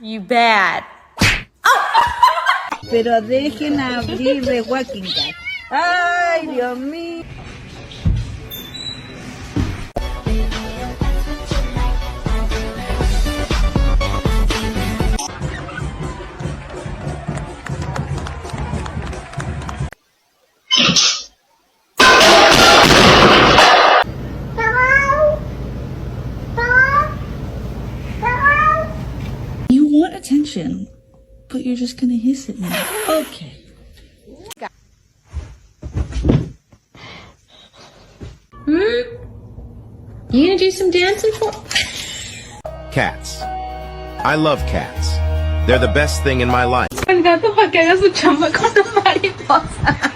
You bad. Pero dejen abrir de Walking Cat. Ay, Dios mío. You want attention, but you're just gonna hiss at me. Okay. You gonna do some dancing for? Cats. I love cats. They're the best thing in my life. Me encanta para que haga su chamba con la mariposa.